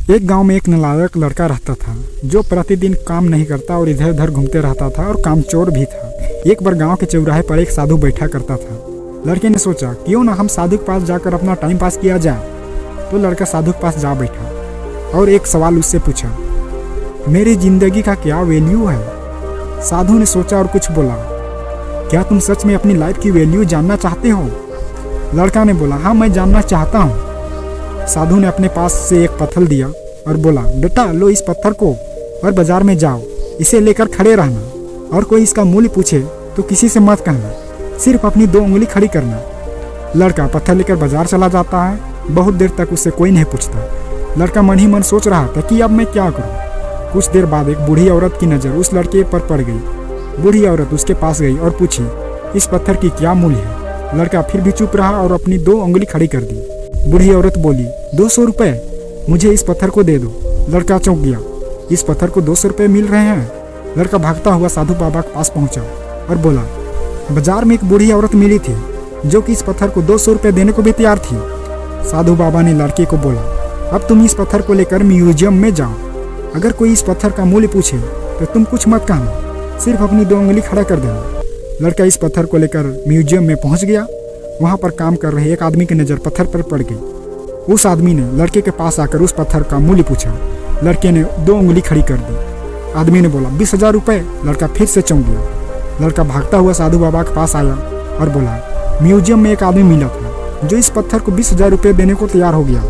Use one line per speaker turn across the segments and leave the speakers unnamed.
एक गांव में एक नालायक लड़का रहता था जो प्रतिदिन काम नहीं करता और इधर उधर घूमते रहता था और कामचोर भी था। एक बार गांव के चौराहे पर एक साधु बैठा करता था। लड़के ने सोचा क्यों ना हम साधु के पास जाकर अपना टाइम पास किया जाए। तो लड़का साधु के पास जा बैठा और एक सवाल उससे पूछा, मेरी जिंदगी का क्या वैल्यू है। साधु ने सोचा और कुछ बोला, क्या तुम सच में अपनी लाइफ की वैल्यू जानना चाहते हो। लड़का ने बोला, हाँ मैं जानना चाहता हूँ। साधु ने अपने पास से एक पत्थर दिया और बोला, बेटा लो इस पत्थर को और बाजार में जाओ, इसे लेकर खड़े रहना और कोई इसका मूल्य पूछे तो किसी से मत कहना, सिर्फ अपनी 2 उंगली खड़ी करना। लड़का पत्थर लेकर बाजार चला जाता है। बहुत देर तक उससे कोई नहीं पूछता। लड़का मन ही मन सोच रहा था कि अब मैं क्या करूं। कुछ देर बाद एक बूढ़ी औरत की नज़र उस लड़के पर पड़ गई। बूढ़ी औरत उसके पास गई और पूछी, इस पत्थर की क्या मूल्य है। लड़का फिर भी चुप रहा और अपनी 2 उंगली खड़ी कर दी। बूढ़ी औरत बोली, 200 रुपये, मुझे इस पत्थर को दे दो। लड़का चौंक गया, इस पत्थर को 200 रुपये मिल रहे हैं। लड़का भागता हुआ साधु बाबा के पास पहुंचा और बोला, बाजार में एक बूढ़ी औरत मिली थी जो कि इस पत्थर को 200 रुपये देने को भी तैयार थी। साधु बाबा ने लड़के को बोला, अब तुम इस पत्थर को लेकर म्यूजियम में जाओ। अगर कोई इस पत्थर का मूल्य पूछे तो तुम कुछ मत कहना, सिर्फ अपनी 2 उंगली खड़ा कर देना। लड़का इस पत्थर को लेकर म्यूजियम में पहुंच गया। वहां पर काम कर रहे एक आदमी की नज़र पत्थर पर पड़ गई। उस आदमी ने लड़के के पास आकर उस पत्थर का मूल्य पूछा। लड़के ने 2 उंगली खड़ी कर दी। आदमी ने बोला, 20,000 रुपये। लड़का फिर से चौंक गया। लड़का भागता हुआ साधु बाबा के पास आया और बोला, म्यूजियम में एक आदमी मिला था जो इस पत्थर को 20,000 रुपये देने को तैयार हो गया।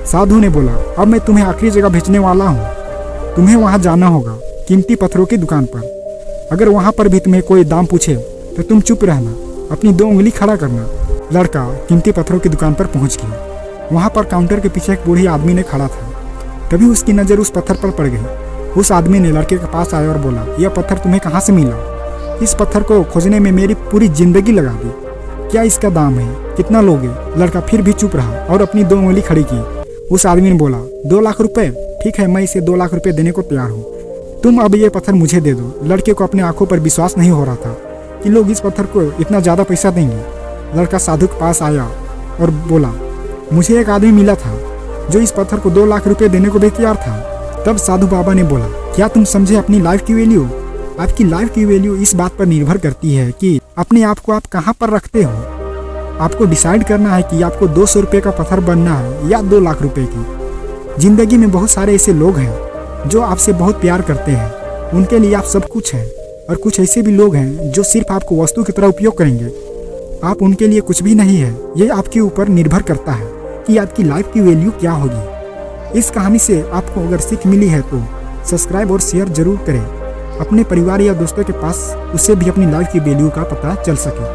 साधु ने बोला, अब मैं तुम्हें आखिरी जगह भेजने वाला हूँ, तुम्हें वहाँ जाना होगा कीमती पत्थरों की दुकान पर। अगर वहाँ पर भी तुम्हें कोई दाम पूछे तो तुम चुप रहना, अपनी 2 उंगली खड़ा करना। लड़का कीमती पत्थरों की दुकान पर पहुंच गया। वहां पर काउंटर के पीछे एक बूढ़ी आदमी ने खड़ा था। तभी उसकी नज़र उस पत्थर पर पड़ गई। उस आदमी ने लड़के के पास आया और बोला, यह पत्थर तुम्हें कहाँ से मिला। इस पत्थर को खोजने में मेरी पूरी जिंदगी लगा दी, क्या इसका दाम है, कितना लोगे। लड़का फिर भी चुप रहा और अपनी 2 उंगली खड़ी की। उस आदमी ने बोला, 2 लाख रुपए। ठीक है, मैं इसे 2 लाख रुपए देने को तैयार हूँ, तुम अब ये पत्थर मुझे दे दो। लड़के को अपने आंखों पर विश्वास नहीं हो रहा था कि लोग इस पत्थर को इतना ज़्यादा पैसा देंगे। लड़का साधु के पास आया और बोला, मुझे एक आदमी मिला था जो इस पत्थर को 2 लाख रुपए देने को भी तैयार था। तब साधु बाबा ने बोला, क्या तुम समझे अपनी लाइफ की वैल्यू। आपकी लाइफ की वैल्यू इस बात पर निर्भर करती है कि अपने आप को आप कहाँ पर रखते हो। आपको डिसाइड करना है कि आपको 200 रुपये का पत्थर बनना है या 2 लाख रुपए की। जिंदगी में बहुत सारे ऐसे लोग हैं जो आपसे बहुत प्यार करते हैं, उनके लिए आप सब कुछ हैं, और कुछ ऐसे भी लोग हैं जो सिर्फ आपको वस्तु की तरह उपयोग करेंगे, आप उनके लिए कुछ भी नहीं है। ये आपके ऊपर निर्भर करता है कि आपकी लाइफ की वैल्यू क्या होगी। इस कहानी से आपको अगर सीख मिली है तो सब्सक्राइब और शेयर जरूर करें, अपने परिवार या दोस्तों के पास, उससे भी अपनी लाइफ की वैल्यू का पता चल सके।